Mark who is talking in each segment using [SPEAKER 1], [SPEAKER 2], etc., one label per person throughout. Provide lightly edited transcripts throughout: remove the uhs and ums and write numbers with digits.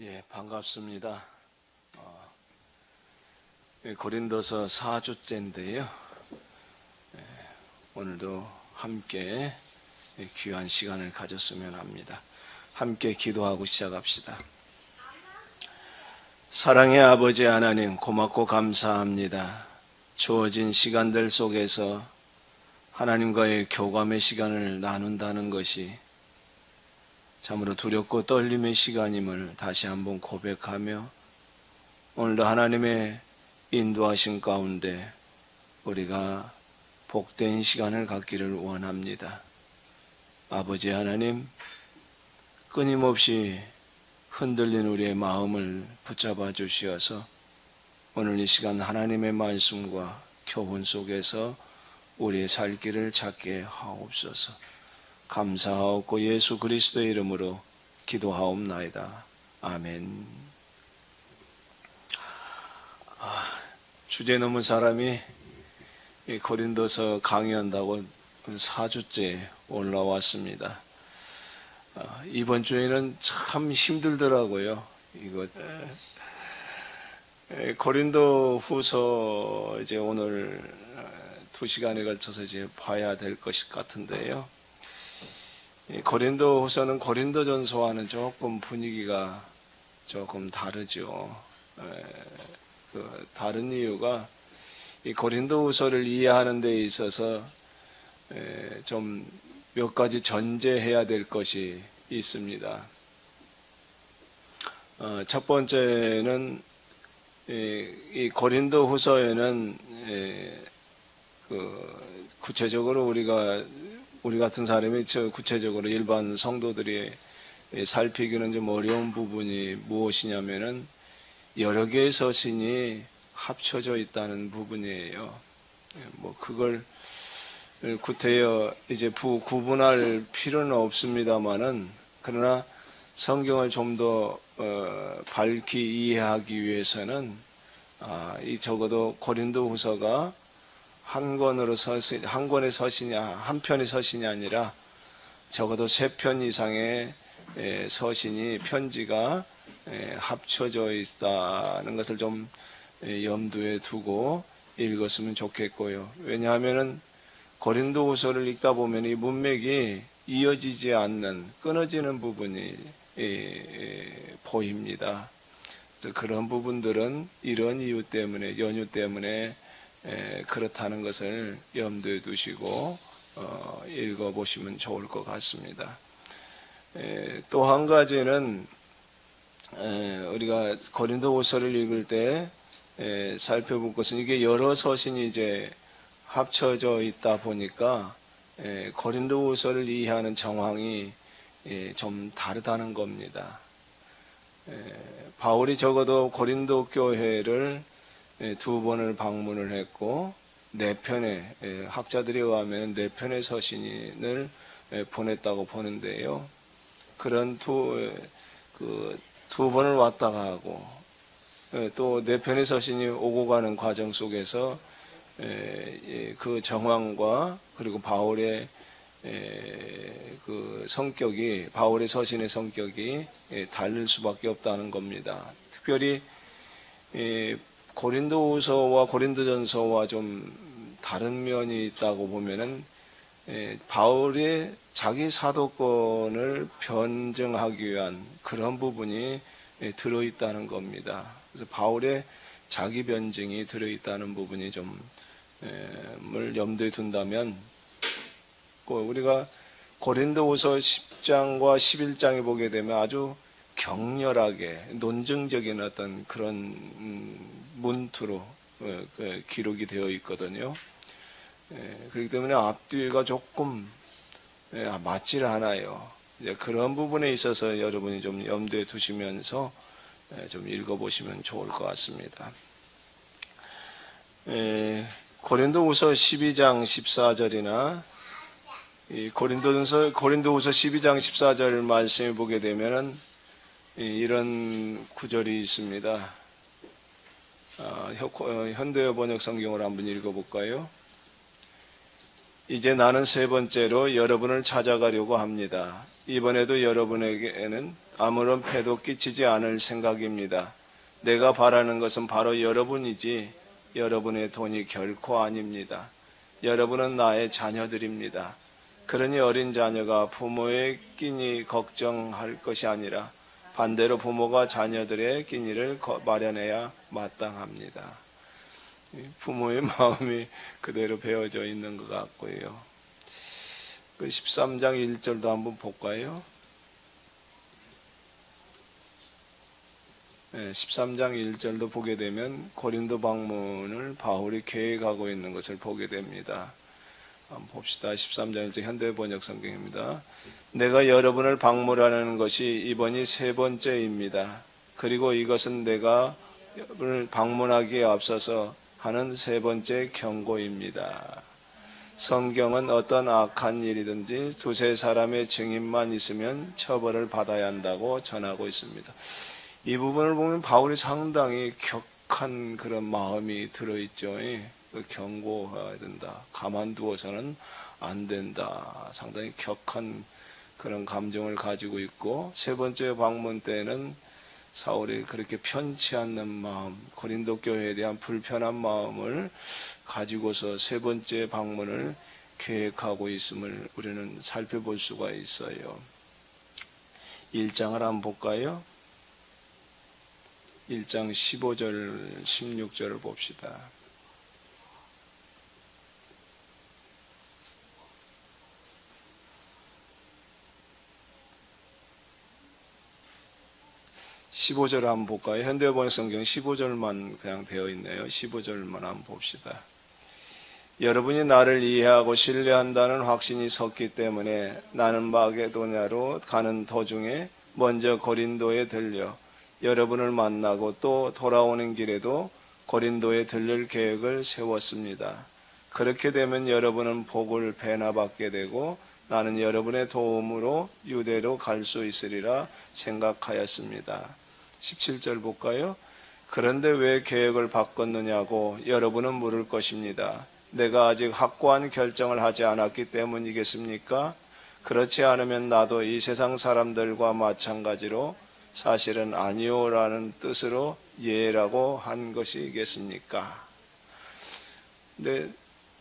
[SPEAKER 1] 예, 반갑습니다. 고린도서 4주째인데요. 오늘도 함께 귀한 시간을 가졌으면 합니다. 함께 기도하고 시작합시다. 사랑의 아버지 하나님, 고맙고 감사합니다. 주어진 시간들 속에서 하나님과의 교감의 시간을 나눈다는 것이 참으로 두렵고 떨림의 시간임을 다시 한번 고백하며 오늘도 하나님의 인도하신 가운데 우리가 복된 시간을 갖기를 원합니다. 아버지 하나님, 끊임없이 흔들린 우리의 마음을 붙잡아 주시어서 오늘 이 시간 하나님의 말씀과 교훈 속에서 우리의 살 길을 찾게 하옵소서. 감사하옵고 예수 그리스도의 이름으로 기도하옵나이다. 아멘. 주제 넘은 사람이 고린도서 강의한다고 4주째 올라왔습니다. 이번 주에는 참 힘들더라고요. 이거 고린도 후서 이제 오늘 2시간에 걸쳐서 이제 봐야 될 것 같은데요. 고린도 후서는 고린도전서와는 조금 분위기가 조금 다르죠. 다른 이유가 이 고린도 후서를 이해하는 데 있어서 좀 몇 가지 전제해야 될 것이 있습니다. 첫 번째는 이 고린도 후서에는 구체적으로 우리 같은 사람이 구체적으로 일반 성도들이 살피기는 좀 어려운 부분이 무엇이냐면은 여러 개의 서신이 합쳐져 있다는 부분이에요. 그걸 구태여 이제 구분할 필요는 없습니다만은 그러나 성경을 좀 더 밝히 이해하기 위해서는 이 적어도 고린도후서가 한 권의 서신이 한 편의 서신이 아니라 적어도 3편 이상의 서신이 편지가 합쳐져 있다는 것을 좀 염두에 두고 읽었으면 좋겠고요. 왜냐하면은 고린도후서를 읽다 보면 이 문맥이 이어지지 않는 끊어지는 부분이 보입니다. 그래서 그런 부분들은 이런 이유 때문에 연유 때문에 그렇다는 것을 염두에 두시고 읽어보시면 좋을 것 같습니다. 또 한 가지는 우리가 고린도후서를 읽을 때 살펴볼 것은 이게 여러 서신이 이제 합쳐져 있다 보니까 고린도후서를 이해하는 정황이 좀 다르다는 겁니다. 바울이 적어도 고린도 교회를 2번을 방문을 했고 4편의 학자들에 의하면 4편의 서신을 보냈다고 보는데요. 그런 두 번을 왔다가 하고 또 4편의 서신이 오고 가는 과정 속에서 그 정황과 그리고 바울의 그 성격이 바울의 서신의 성격이 다를 수밖에 없다는 겁니다. 특별히 고린도후서와 고린도전서와 좀 다른 면이 있다고 보면은 바울의 자기 사도권을 변증하기 위한 그런 부분이 들어있다는 겁니다. 그래서 바울의 자기 변증이 들어있다는 부분이 좀 염두에 둔다면 우리가 고린도후서 10장과 11장에 보게 되면 아주 격렬하게 논증적인 어떤 그런 문투로 기록이 되어 있거든요. 그렇기 때문에 앞뒤가 조금 맞질 않아요. 그런 부분에 있어서 여러분이 좀 염두에 두시면서 좀 읽어보시면 좋을 것 같습니다. 고린도후서 12장 14절이나 고린도후서 12장 14절 말씀을 보게 되면은 이런 구절이 있습니다. 현대어 번역 성경을 한번 읽어볼까요? 이제 나는 3번째로 여러분을 찾아가려고 합니다. 이번에도 여러분에게는 아무런 폐도 끼치지 않을 생각입니다. 내가 바라는 것은 바로 여러분이지 여러분의 돈이 결코 아닙니다. 여러분은 나의 자녀들입니다. 그러니 어린 자녀가 부모의 끼니 걱정할 것이 아니라 반대로 부모가 자녀들의 끼니를 마련해야 마땅합니다. 부모의 마음이 그대로 배어져 있는 것 같고요. 13장 1절도 한번 볼까요? 13장 1절도 보게 되면 고린도 방문을 바울이 계획하고 있는 것을 보게 됩니다. 한번 봅시다. 13장 1절 현대번역 성경입니다. 내가 여러분을 방문하는 것이 이번이 세 번째입니다. 그리고 이것은 내가 여러분을 방문하기에 앞서서 하는 세 번째 경고입니다. 성경은 어떤 악한 일이든지 두세 사람의 증인만 있으면 처벌을 받아야 한다고 전하고 있습니다. 이 부분을 보면 바울이 상당히 격한 그런 마음이 들어있죠. 경고해야 된다. 가만두어서는 안 된다. 상당히 격한 그런 감정을 가지고 있고, 세 번째 방문 때는 사울이 그렇게 편치 않는 마음, 고린도 교회에 대한 불편한 마음을 가지고서 세 번째 방문을 계획하고 있음을 우리는 살펴볼 수가 있어요. 1장을 한번 볼까요? 1장 15절, 16절을 봅시다. (15절) 한번 볼까요? 현대번역 성경 15절만 그냥 되어 있네요. 15절만 한번 봅시다. 여러분이 나를 이해하고 신뢰한다는 확신이 섰기 때문에 나는 마게도냐로 가는 도중에 먼저 고린도에 들려 여러분을 만나고 또 돌아오는 길에도 고린도에 들릴 계획을 세웠습니다. 그렇게 되면 여러분은 복을 배나 받게 되고 나는 여러분의 도움으로 유대로 갈 수 있으리라 생각하였습니다. 17절 볼까요? 그런데 왜 계획을 바꿨느냐고 여러분은 물을 것입니다. 내가 아직 확고한 결정을 하지 않았기 때문이겠습니까? 그렇지 않으면 나도 이 세상 사람들과 마찬가지로 사실은 아니오라는 뜻으로 예라고 한 것이겠습니까? 근데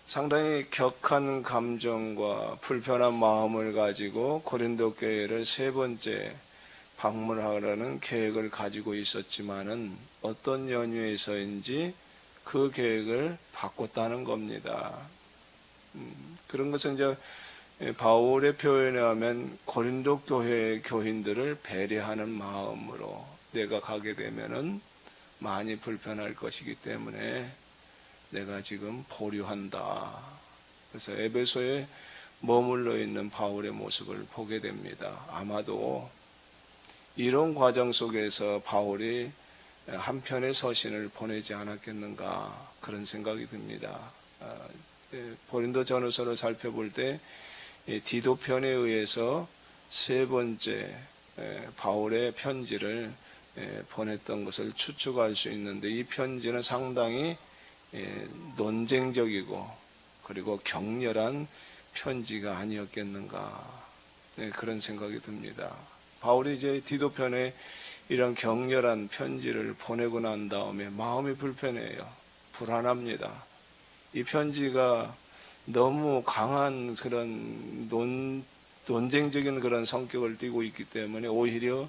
[SPEAKER 1] 상당히 격한 감정과 불편한 마음을 가지고 고린도 교회를 세 번째 방문하라는 계획을 가지고 있었지만은 어떤 연유에서인지 그 계획을 바꿨다는 겁니다. 그런 것은 이제 바울의 표현에 하면 고린도 교회의 교인들을 배려하는 마음으로 내가 가게 되면은 많이 불편할 것이기 때문에 내가 지금 보류한다. 그래서 에베소에 머물러 있는 바울의 모습을 보게 됩니다. 아마도 이런 과정 속에서 바울이 한편의 서신을 보내지 않았겠는가 그런 생각이 듭니다. 고린도 전후서를 살펴볼 때 디도편에 의해서 세 번째 바울의 편지를 보냈던 것을 추측할 수 있는데, 이 편지는 상당히 논쟁적이고 그리고 격렬한 편지가 아니었겠는가 그런 생각이 듭니다. 바울이 이제 디도편에 이런 격렬한 편지를 보내고 난 다음에 마음이 불편해요. 불안합니다. 이 편지가 너무 강한 그런 논쟁적인 그런 성격을 띠고 있기 때문에 오히려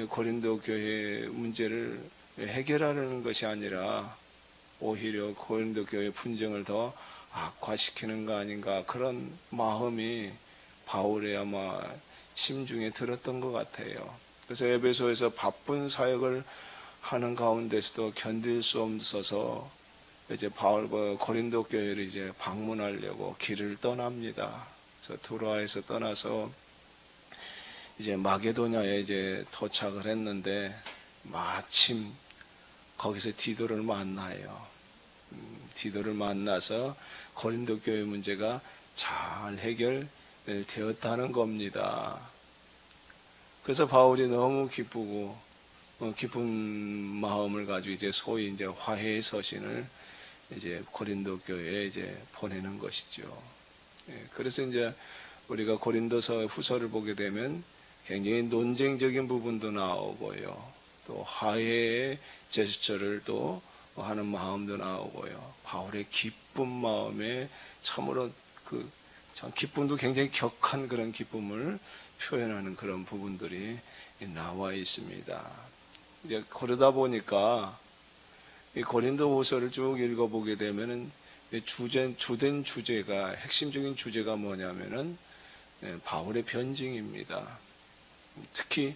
[SPEAKER 1] 고린도 교회 문제를 해결하는 것이 아니라 오히려 고린도 교회 분쟁을 더 악화시키는 거 아닌가, 그런 마음이 바울의 아마 심중에 들었던 것 같아요. 그래서 에베소에서 바쁜 사역을 하는 가운데서도 견딜 수 없어서 이제 고린도 교회를 이제 방문하려고 길을 떠납니다. 그래서 두로아에서 떠나서 이제 마게도냐에 이제 도착을 했는데 마침 거기서 디도를 만나요. 디도를 만나서 고린도 교회 문제가 잘 해결되었다는 겁니다. 그래서 바울이 너무 기쁘고 기쁜 마음을 가지고 이제 소위 이제 화해의 서신을 이제 고린도 교회에 이제 보내는 것이죠. 그래서 이제 우리가 고린도서 후서를 보게 되면 굉장히 논쟁적인 부분도 나오고요. 또 화해의 제스처를 또 하는 마음도 나오고요. 바울의 기쁜 마음에 참으로 참 기쁨도 굉장히 격한 그런 기쁨을 표현하는 그런 부분들이 나와 있습니다. 이제 그러다 보니까 이 고린도후서를 쭉 읽어보게 되면은 주된 주제가 핵심적인 주제가 뭐냐면은 바울의 변증입니다. 특히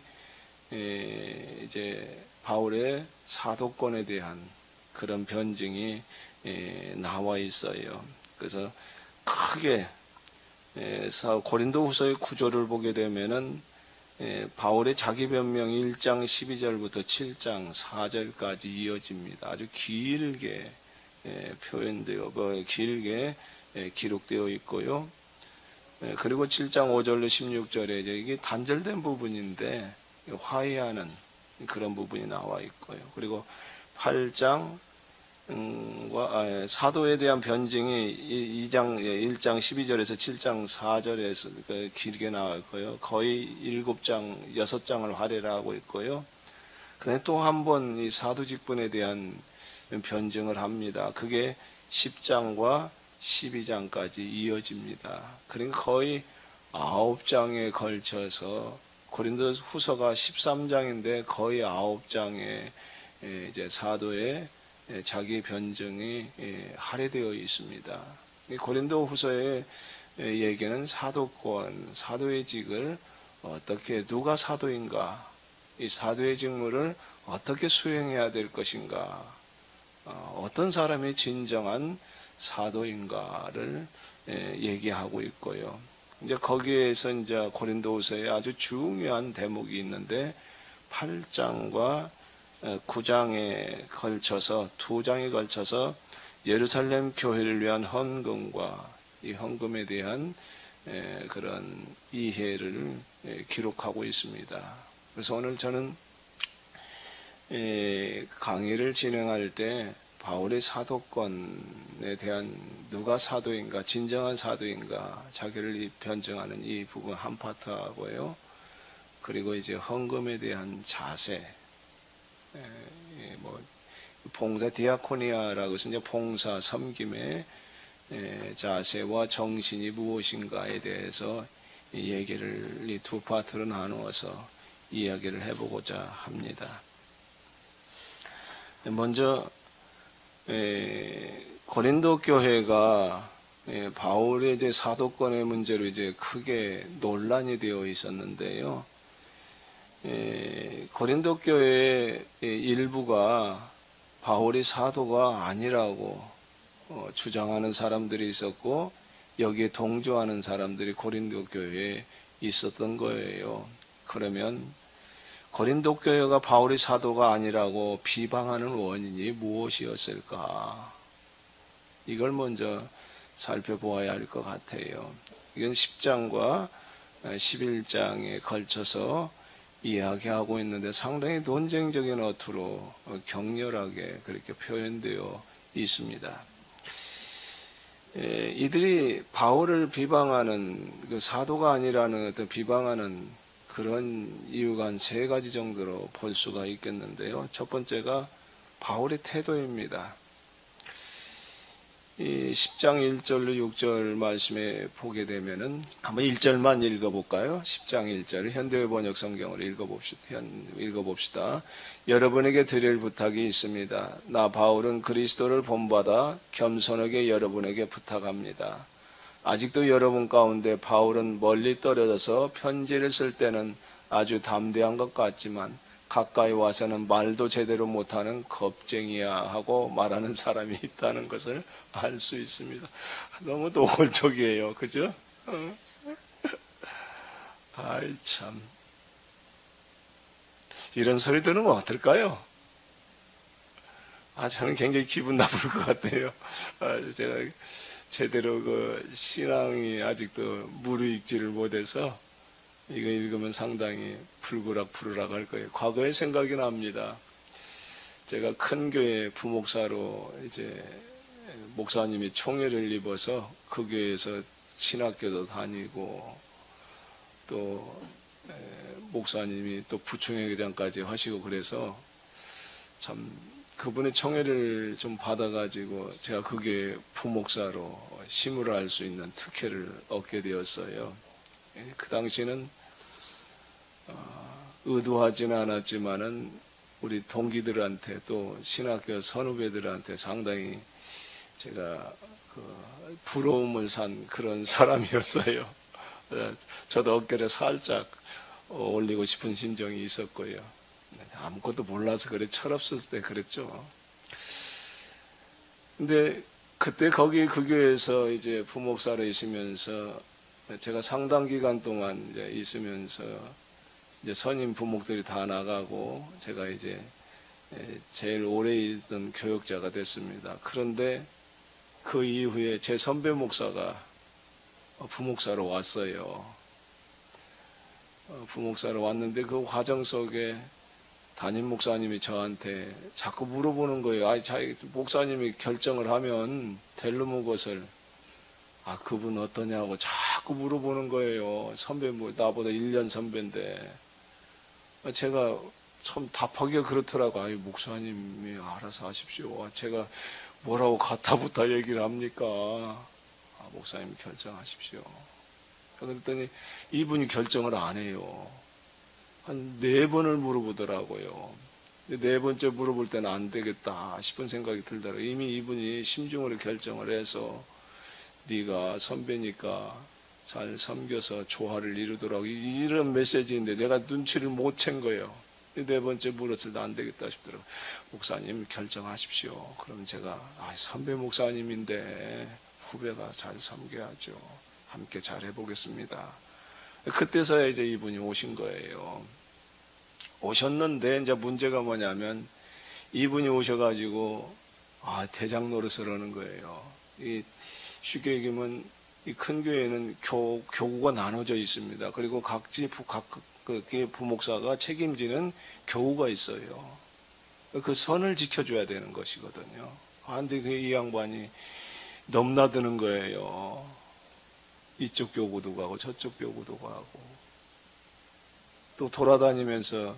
[SPEAKER 1] 이제 바울의 사도권에 대한 그런 변증이 나와 있어요. 그래서 크게 고린도후서의 구조를 보게 되면은 바울의 자기 변명 1장 12절부터 7장 4절까지 이어집니다. 아주 길게 표현되어 길게 기록되어 있고요. 그리고 7장 5절로 16절에 이게 단절된 부분인데 화해하는 그런 부분이 나와 있고요. 그리고 8장 사도에 대한 변증이 1장 12절에서 7장 4절에서 길게 나와 있고요. 거의 7장, 6장을 할애하고 있고요. 그다음에 또 한 번 이 사도 직분에 대한 변증을 합니다. 그게 10장과 12장까지 이어집니다. 그러니까 거의 9장에 걸쳐서 고린도 후서가 13장인데 거의 9장에 이제 사도의 자기 변증이 할애되어 있습니다. 고린도 후서의 얘기는 사도권, 사도의 직을 어떻게 누가 사도인가, 이 사도의 직무를 어떻게 수행해야 될 것인가, 어떤 사람이 진정한 사도인가를 얘기하고 있고요. 이제 거기에서 이제 고린도후서에 아주 중요한 대목이 있는데 8장과 9장에 걸쳐서 2장에 걸쳐서 예루살렘 교회를 위한 헌금과 이 헌금에 대한 그런 이해를 기록하고 있습니다. 그래서 오늘 저는 강의를 진행할 때 바울의 사도권에 대한 누가 사도인가, 진정한 사도인가, 자기를 변증하는 이 부분 한 파트하고요. 그리고 이제 헌금에 대한 자세, 봉사 디아코니아라고 해서 이제 봉사 섬김의 자세와 정신이 무엇인가에 대해서 얘기를 이 두 파트로 나누어서 이야기를 해보고자 합니다. 먼저 고린도 교회가 바울의 이제 사도권의 문제로 이제 크게 논란이 되어 있었는데요. 고린도 교회의 일부가 바울이 사도가 아니라고 주장하는 사람들이 있었고 여기에 동조하는 사람들이 고린도 교회에 있었던 거예요. 그러면 고린도 교회가 바울이 사도가 아니라고 비방하는 원인이 무엇이었을까? 이걸 먼저 살펴보아야 할 것 같아요. 이건 10장과 11장에 걸쳐서 이야기하고 있는데 상당히 논쟁적인 어투로 격렬하게 그렇게 표현되어 있습니다. 이들이 바울을 비방하는 그 사도가 아니라는 어떤 비방하는 그런 이유가 한 3가지 정도로 볼 수가 있겠는데요. 첫 번째가 바울의 태도입니다. 이 10장 1절로 6절 말씀에 보게 되면은 한번 1절만 읽어볼까요? 10장 1절 현대의 번역 성경으로 읽어봅시다. 여러분에게 드릴 부탁이 있습니다. 나 바울은 그리스도를 본받아 겸손하게 여러분에게 부탁합니다. 아직도 여러분 가운데 바울은 멀리 떨어져서 편지를 쓸 때는 아주 담대한 것 같지만 가까이 와서는 말도 제대로 못하는 겁쟁이야 하고 말하는 사람이 있다는 것을 알 수 있습니다. 너무 노골적이에요. 그죠? 아이 참, 이런 소리 들으면 어떨까요? 저는 굉장히 기분 나쁠 것 같아요. 제가 제대로 그 신앙이 아직도 무르익지를 못해서 이거 읽으면 상당히 불구락불우락 할 거예요. 과거의 생각이 납니다. 제가 큰 교회 부목사로 이제 목사님이 총애를 입어서 그 교회에서 신학교도 다니고 또 목사님이 또 부총회장까지 하시고 그래서 참 그분의 청회를 좀 받아가지고 제가 그게 부목사로 심으로 할 수 있는 특혜를 얻게 되었어요. 그 당시는 의도하지는 않았지만은 우리 동기들한테 또 신학교 선후배들한테 상당히 제가 부러움을 산 그런 사람이었어요. 저도 어깨를 살짝 올리고 싶은 심정이 있었고요. 아무것도 몰라서 그래, 철없었을 때 그랬죠. 근데 그때 거기 그 교회에서 이제 부목사로 있으면서 제가 상당 기간 동안 이제 있으면서 이제 선임 부목들이 다 나가고 제가 이제 제일 오래 있던 교역자가 됐습니다. 그런데 그 이후에 제 선배 목사가 부목사로 왔어요. 부목사로 왔는데 그 과정 속에 담임 목사님이 저한테 자꾸 물어보는 거예요. 목사님이 결정을 하면 델루무 것을 그분 어떠냐고 자꾸 물어보는 거예요. 선배, 나보다 1년 선배인데. 제가 참 답하기가 그렇더라고. 목사님이 알아서 하십시오. 제가 뭐라고 가타부타 얘기를 합니까? 목사님 결정하십시오. 그랬더니 이분이 결정을 안 해요. 한 4번을 물어보더라고요. 4번째 물어볼 때는 안 되겠다 싶은 생각이 들더라고요. 이미 이분이 심중으로 결정을 해서 네가 선배니까 잘 섬겨서 조화를 이루더라고, 이런 메시지인데 내가 눈치를 못 챈 거예요. 4번째 물었을 때 안 되겠다 싶더라고요. 목사님 결정하십시오. 그럼 제가 선배 목사님인데 후배가 잘 섬겨야죠. 함께 잘 해보겠습니다. 그때서야 이제 이분이 오신 거예요. 오셨는데 이제 문제가 뭐냐면 이분이 오셔가지고 대장 노릇을 하는 거예요. 쉽게 얘기하면 이 큰 교회는 교구가 나눠져 있습니다. 그리고 각 부목사가 책임지는 교우가 있어요. 그 선을 지켜줘야 되는 것이거든요. 근데 이 양반이 넘나드는 거예요. 이쪽 교구도 가고 저쪽 교구도 가고 또 돌아다니면서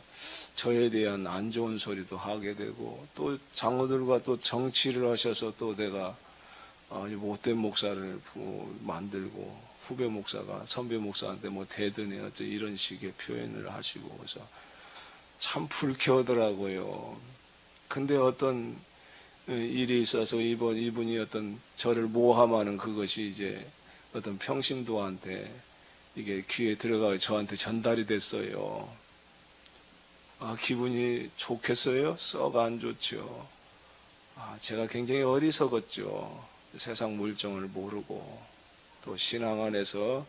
[SPEAKER 1] 저에 대한 안 좋은 소리도 하게 되고 또 장로들과 또 정치를 하셔서 또 내가 못된 목사를 만들고 후배 목사가 선배 목사한테 대드네 어째 이런 식의 표현을 하시고 그래서 참 불쾌하더라고요. 근데 어떤 일이 있어서 이분이 어떤 저를 모함하는 그것이 이제 어떤 평신도한테 이게 귀에 들어가서 저한테 전달이 됐어요. 기분이 좋겠어요? 썩 안 좋죠. 제가 굉장히 어리석었죠. 세상 물정을 모르고 또 신앙 안에서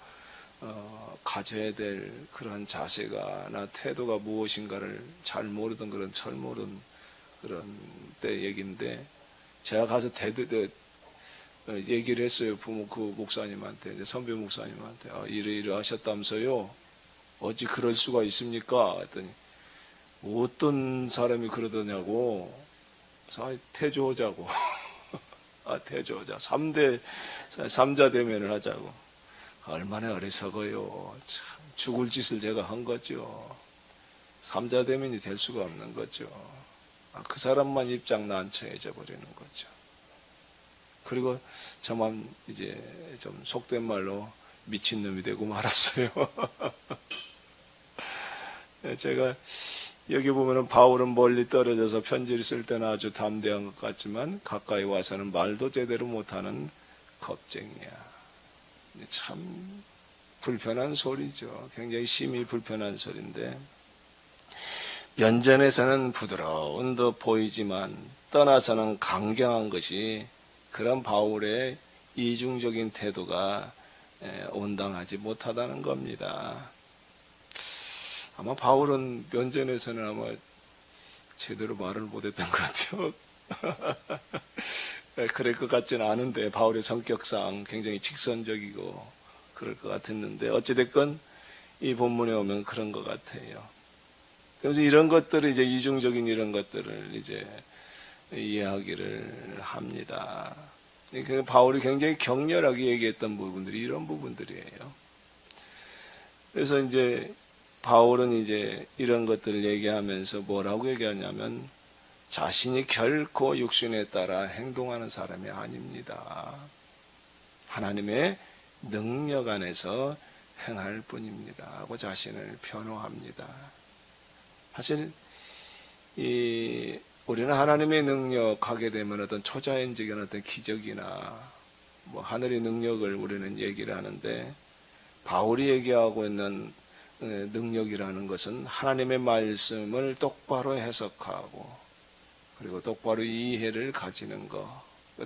[SPEAKER 1] 가져야 될 그런 자세가나 태도가 무엇인가를 잘 모르던 그런 철모른 그런 때 얘기인데 제가 가서 얘기를 했어요. 그 목사님한테, 선배 목사님한테. 이래 하셨다면서요? 어찌 그럴 수가 있습니까? 했더니 어떤 사람이 그러더냐고. 태조하자고. 태조하자. 3자 대면을 하자고. 얼마나 어리석어요. 참 죽을 짓을 제가 한 거죠. 3자 대면이 될 수가 없는 거죠. 그 사람만 입장 난처해져 버리는 거죠. 그리고 저만 이제 좀 속된 말로 미친놈이 되고 말았어요. 제가 여기 보면은 바울은 멀리 떨어져서 편지를 쓸 때는 아주 담대한 것 같지만 가까이 와서는 말도 제대로 못하는 겁쟁이야. 참 불편한 소리죠. 굉장히 심히 불편한 소리인데 면전에서는 부드러운 듯 보이지만 떠나서는 강경한 것이 그런 바울의 이중적인 태도가 온당하지 못하다는 겁니다. 아마 바울은 면전에서는 아마 제대로 말을 못했던 것 같아요. 그럴 것 같지는 않은데 바울의 성격상 굉장히 직선적이고 그럴 것 같았는데 어찌됐건 이 본문에 오면 그런 것 같아요. 그래서 이런 것들을 이제 이중적인 이런 것들을 이제 이해하기를 합니다. 바울이 굉장히 격렬하게 얘기했던 부분들이 이런 부분들이에요. 그래서 이제 바울은 이제 이런 것들을 얘기하면서 뭐라고 얘기하냐면 자신이 결코 육신에 따라 행동하는 사람이 아닙니다. 하나님의 능력 안에서 행할 뿐입니다 하고 자신을 변호합니다. 사실 우리는 하나님의 능력 하게 되면 어떤 초자연적인 어떤 기적이나 뭐 하늘의 능력을 우리는 얘기를 하는데, 바울이 얘기하고 있는 능력이라는 것은 하나님의 말씀을 똑바로 해석하고 그리고 똑바로 이해를 가지는 것,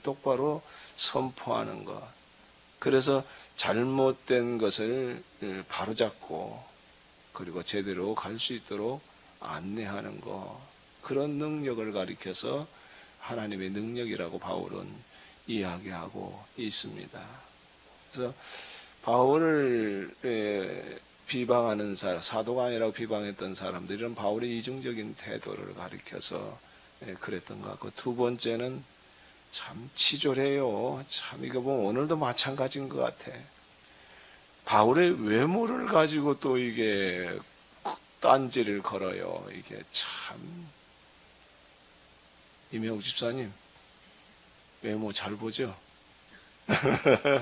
[SPEAKER 1] 똑바로 선포하는 것, 그래서 잘못된 것을 바로잡고 그리고 제대로 갈 수 있도록 안내하는 것, 그런 능력을 가리켜서 하나님의 능력이라고 바울은 이야기하고 있습니다. 그래서 바울을 비방하는 사람, 사도가 아니라고 비방했던 사람들은 바울의 이중적인 태도를 가리켜서 그랬던 것 같고, 두 번째는 참 치졸해요. 참 이거 보면 오늘도 마찬가지인 것 같아. 바울의 외모를 가지고 또 이게 딴지를 걸어요. 이게 참. 이명욱 집사님, 외모 잘 보죠?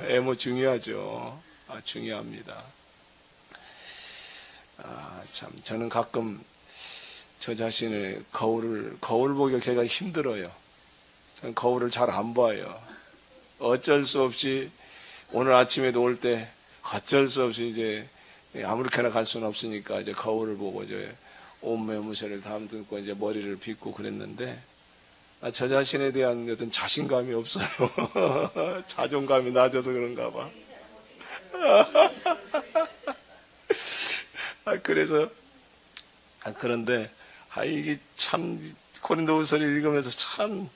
[SPEAKER 1] 외모 중요하죠. 중요합니다. 참 저는 가끔 저 자신의 거울 보기가 제가 힘들어요. 저는 거울을 잘 안 봐요. 어쩔 수 없이 오늘 아침에도 올 때 어쩔 수 없이 이제 아무렇게나 갈 수는 없으니까 이제 거울을 보고 이제 옷매무새를 담고 이제 머리를 빗고 그랬는데, 저 자신에 대한 어떤 자신감이 없어요. 자존감이 낮아서 그런가 봐. 그래서 그런데 이게 참 고린도후서를 읽으면서 참,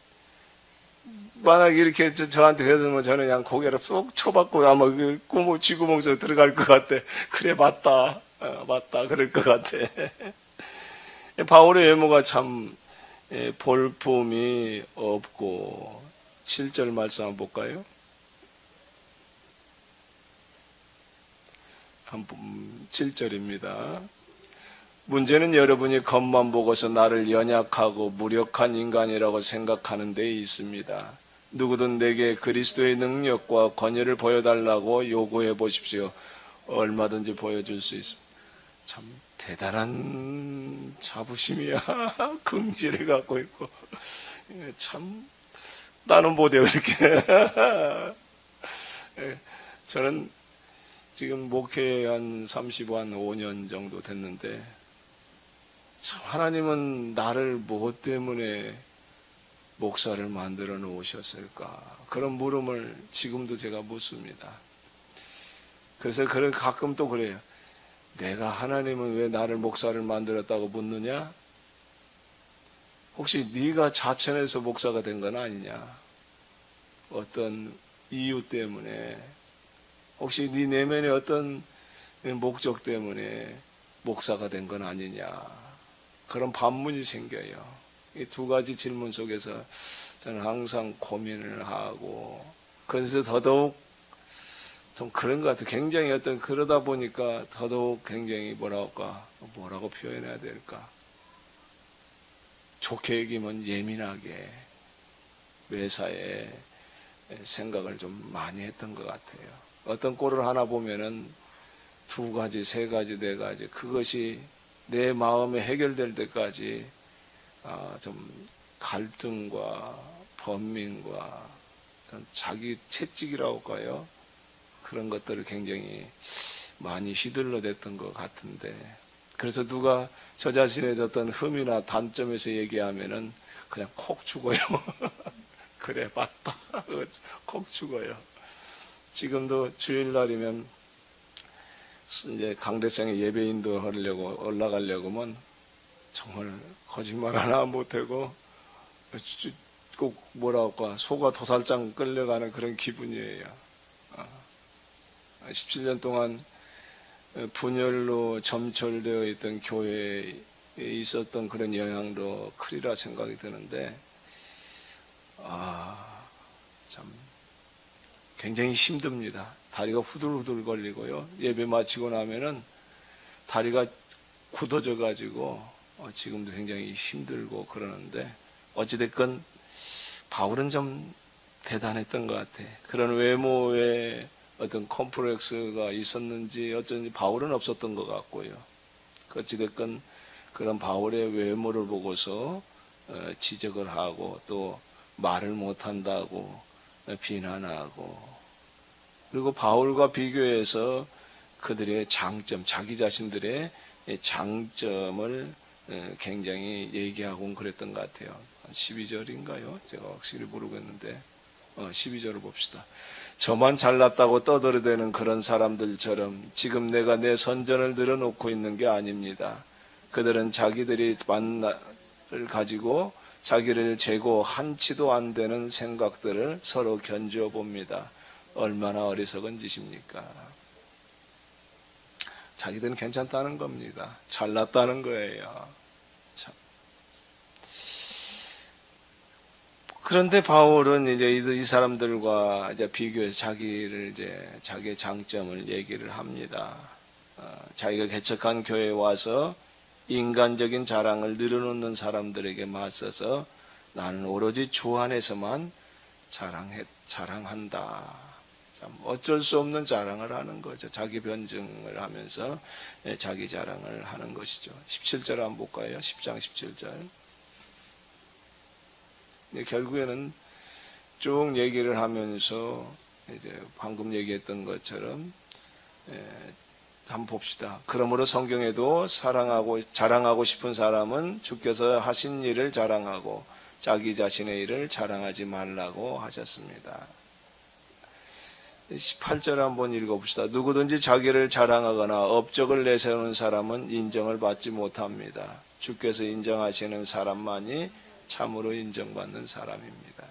[SPEAKER 1] 만약에 이렇게 저한테 해주면 저는 그냥 고개를 쏙 쳐박고 아마 그 쥐구멍 속에 들어갈 것 같아. 그래, 맞다. 맞다. 그럴 것 같아. 바울의 외모가 참 볼품이 없고, 7절 말씀 한번 볼까요? 7절입니다. 문제는 여러분이 겉만 보고서 나를 연약하고 무력한 인간이라고 생각하는 데 있습니다. 누구든 내게 그리스도의 능력과 권위를 보여달라고 요구해 보십시오. 얼마든지 보여줄 수 있습니다. 참 대단한 자부심이야. 긍지를 갖고 있고, 참 나는 못해요 이렇게. 저는 지금 목회 한 5년 정도 됐는데, 참 하나님은 나를 무엇 때문에 목사를 만들어 놓으셨을까? 그런 물음을 지금도 제가 묻습니다. 그래서 가끔 또 그래요. 내가 하나님은 왜 나를 목사를 만들었다고 묻느냐? 혹시 네가 자천해서 목사가 된 건 아니냐? 어떤 이유 때문에, 혹시 네 내면의 어떤 목적 때문에 목사가 된 건 아니냐? 그런 반문이 생겨요. 이 두 가지 질문 속에서 저는 항상 고민을 하고, 그래서 더더욱 좀 그런 것 같아요. 굉장히 그러다 보니까 더더욱 굉장히 뭐라고 표현해야 될까? 좋게 얘기하면 예민하게 매사에 생각을 좀 많이 했던 것 같아요. 어떤 꼴을 하나 보면은 2가지, 3가지, 4가지, 그것이 내 마음에 해결될 때까지 좀 갈등과 번민과 자기 채찍이라고 할까요? 그런 것들을 굉장히 많이 휘둘러댔던 것 같은데, 그래서 누가 저 자신의 어떤 흠이나 단점에서 얘기하면은 그냥 콕 죽어요. 그래, 맞다. 콕 죽어요. 지금도 주일날이면 이제 강대상에 예배인도 하려고 올라가려고 하면 정말 거짓말 하나 못하고 꼭 뭐랄까 소가 도살장 끌려가는 그런 기분이에요. 17년 동안 분열로 점철되어 있던 교회에 있었던 그런 영향도 크리라 생각이 드는데, 참 굉장히 힘듭니다. 다리가 후들후들 걸리고요. 예배 마치고 나면은 다리가 굳어져 가지고 지금도 굉장히 힘들고 그러는데, 어찌됐건 바울은 좀 대단했던 것 같아. 그런 외모에 어떤 컴플렉스가 있었는지 어쩐지 바울은 없었던 것 같고요. 어찌됐건 그런 바울의 외모를 보고서 지적을 하고 또 말을 못한다고 비난하고, 그리고 바울과 비교해서 그들의 장점, 자기 자신들의 장점을 굉장히 얘기하고 그랬던 것 같아요. 12절인가요? 제가 확실히 모르겠는데 12절을 봅시다. 저만 잘났다고 떠들어대는 그런 사람들처럼 지금 내가 내 선전을 늘어놓고 있는 게 아닙니다. 그들은 자기들이 만나를 가지고 자기를 재고 한치도 안 되는 생각들을 서로 견주어 봅니다. 얼마나 어리석은 짓입니까? 자기들은 괜찮다는 겁니다. 잘났다는 거예요. 참. 그런데 바울은 이제 이 사람들과 이제 비교해서 자기의 장점을 얘기를 합니다. 자기가 개척한 교회에 와서 인간적인 자랑을 늘어놓는 사람들에게 맞서서 나는 오로지 주 안에서만 자랑한다. 참 어쩔 수 없는 자랑을 하는 거죠. 자기 변증을 하면서 자기 자랑을 하는 것이죠. 17절 한번 볼까요? 10장 17절. 결국에는 쭉 얘기를 하면서 이제 방금 얘기했던 것처럼 한번 봅시다. 그러므로 성경에도 자랑하고 싶은 사람은 주께서 하신 일을 자랑하고 자기 자신의 일을 자랑하지 말라고 하셨습니다. 18절 한번 읽어봅시다. 누구든지 자기를 자랑하거나 업적을 내세우는 사람은 인정을 받지 못합니다. 주께서 인정하시는 사람만이 참으로 인정받는 사람입니다.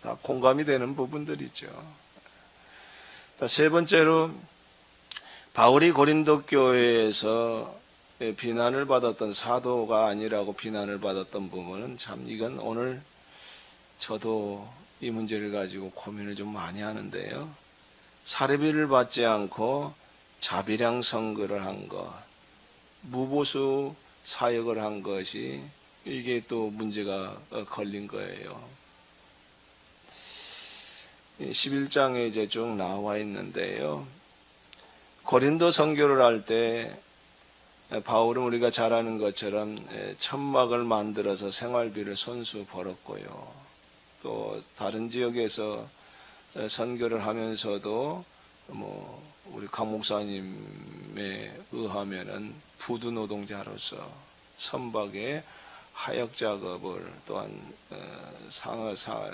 [SPEAKER 1] 다 공감이 되는 부분들이죠. 세 번째로 바울이 고린도 교회에서 비난을 받았던 사도가 아니라고 비난을 받았던 부분은 참 이건 오늘 저도 이 문제를 가지고 고민을 좀 많이 하는데요. 사례비를 받지 않고 자비량 선거를 한 것, 무보수 사역을 한 것이 이게 또 문제가 걸린 거예요. 11장에 이제 쭉 나와 있는데요. 고린도 선교를 할 때 바울은 우리가 잘 아는 것처럼 천막을 만들어서 생활비를 손수 벌었고요. 또 다른 지역에서 선교를 하면서도 우리 강 목사님에 의하면은 부두 노동자로서 선박의 하역 작업을 또한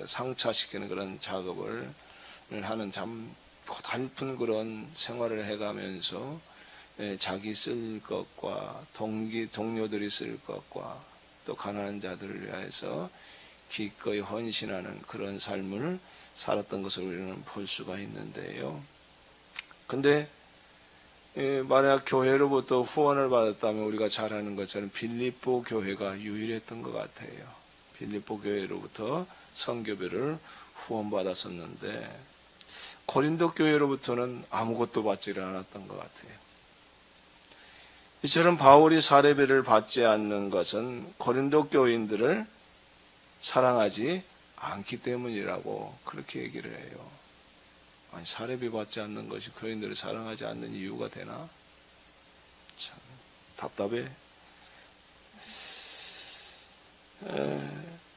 [SPEAKER 1] 상차시키는 그런 작업을 하는 참 고달픈 그런 생활을 해가면서 자기 쓸 것과 동료들이 쓸 것과 또 가난한 자들을 위해서 기꺼이 헌신하는 그런 삶을 살았던 것을 우리는 볼 수가 있는데요. 근데 만약 교회로부터 후원을 받았다면 우리가 잘 아는 것처럼 빌립보 교회가 유일했던 것 같아요. 빌립보 교회로부터 선교비를 후원받았었는데 고린도 교회로부터는 아무것도 받지를 않았던 것 같아요. 이처럼 바울이 사례비를 받지 않는 것은 고린도 교인들을 사랑하지 않기 때문이라고 그렇게 얘기를 해요. 아니, 사례비 받지 않는 것이 교인들을 사랑하지 않는 이유가 되나? 참 답답해.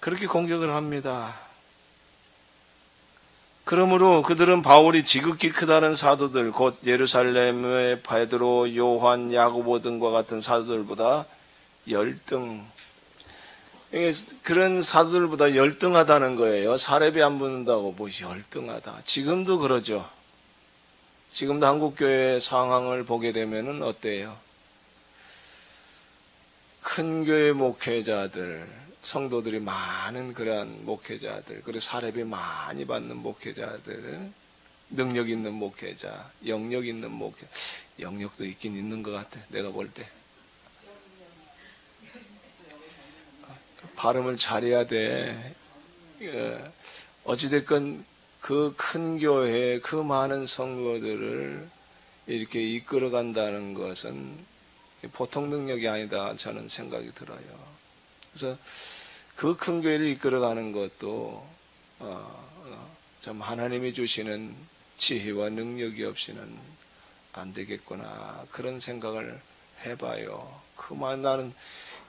[SPEAKER 1] 그렇게 공격을 합니다. 그러므로 그들은 바울이 지극히 크다는 사도들, 곧 예루살렘의 베드로, 요한, 야고보 등과 같은 사도들보다 열등, 그런 사도들보다 열등하다는 거예요. 사례비 안 붙는다고 뭐 열등하다. 지금도 그러죠. 지금도 한국교회 상황을 보게 되면은 어때요? 큰 교회 목회자들, 성도들이 많은 그러한 목회자들, 그리고 사례비 많이 받는 목회자들, 능력 있는 목회자, 영역 있는 목회, 영역도 있긴 있는 것 같아. 내가 볼 때. 발음을 잘해야 돼. 어찌됐건 그 큰 교회, 그 많은 성도들을 이렇게 이끌어 간다는 것은 보통 능력이 아니다 저는 생각이 들어요. 그래서 그 큰 교회를 이끌어가는 것도 참 하나님이 주시는 지혜와 능력이 없이는 안 되겠구나 그런 생각을 해봐요. 그만 나는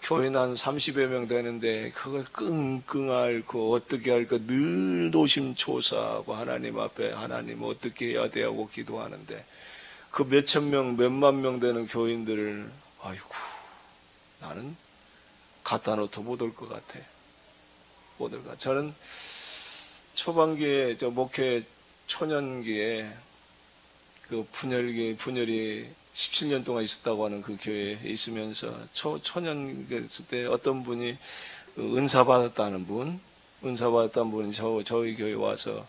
[SPEAKER 1] 교회 난 30여 명 되는데 그걸 끙끙 앓고 어떻게 할까 늘 노심초사하고 하나님 앞에 하나님 어떻게 해야 돼 하고 기도하는데 그 몇천 명 몇만 명 되는 교인들을 아이고 나는 갖다 놓도 못 올 것 같아. 못 올 것 같아. 저는 초반기에 저 목회 초년기에 그 분열이 17년 동안 있었다고 하는 그 교회에 있으면서 초년 있을 때 어떤 분이 은사 받았다는 분이 저희 교회에 와서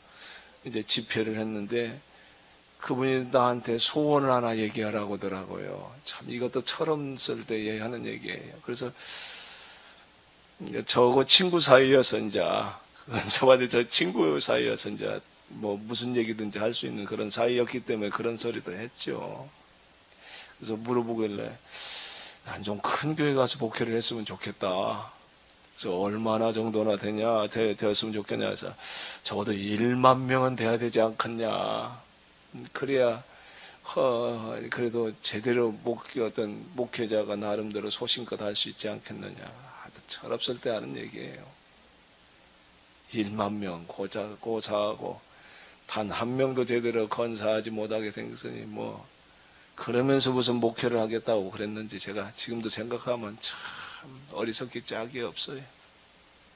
[SPEAKER 1] 이제 집회를 했는데 그분이 나한테 소원을 하나 얘기하라고 하더라고요. 참 이것도 철없을 때 하는 얘기예요. 그래서 저하고 친구 사이여서 이제 은사 받을 저 친구 사이여서 이제 뭐 무슨 얘기든지 할 수 있는 그런 사이였기 때문에 그런 소리도 했죠. 그래서 물어보길래 난 좀 큰 교회 가서 목회를 했으면 좋겠다. 그래서 얼마나 정도나 되었으면 좋겠냐 해서 적어도 1만 명은 돼야 되지 않겠냐. 그래야 그래도 제대로 어떤 목회자가 나름대로 소신껏 할 수 있지 않겠느냐. 아주 철없을 때 하는 얘기예요. 1만 명 고사하고 단 한 명도 제대로 건사하지 못하게 생겼으니 뭐 그러면서 무슨 목회를 하겠다고 그랬는지 제가 지금도 생각하면 참 어리석기 짝이 없어요.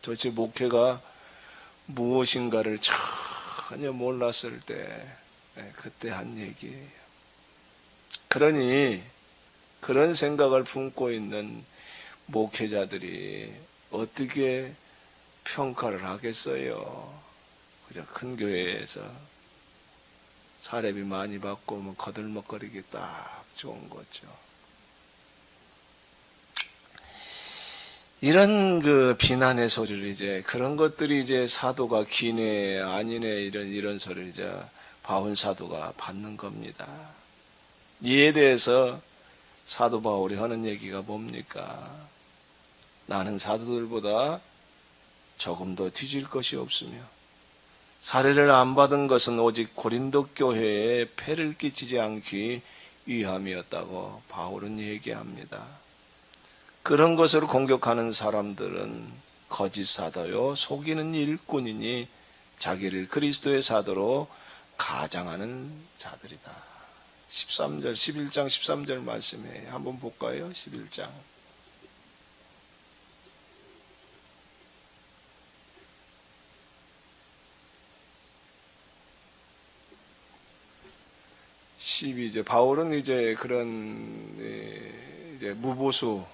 [SPEAKER 1] 도대체 목회가 무엇인가를 전혀 몰랐을 때 그때 한 얘기예요. 그러니 그런 생각을 품고 있는 목회자들이 어떻게 평가를 하겠어요. 그저 큰 교회에서 사례비 많이 받고 뭐 거들먹거리기 딱 좋은 거죠. 이런 그 비난의 소리를 이제 그런 것들이 이제 사도가 기네 아니네 이런 소리를 이제 바울 사도가 받는 겁니다. 이에 대해서 사도 바울이 하는 얘기가 뭡니까? 나는 사도들보다 조금 더 뒤질 것이 없으며 사례를 안 받은 것은 오직 고린도 교회에 폐를 끼치지 않기 위함이었다고 바울은 얘기합니다. 그런 것으로 공격하는 사람들은 거짓 사도요 속이는 일꾼이니 자기를 그리스도의 사도로 가장하는 자들이다. 11장 13절 말씀에 한번 볼까요? 11장 12절 바울은 이제 그런 이제 무보수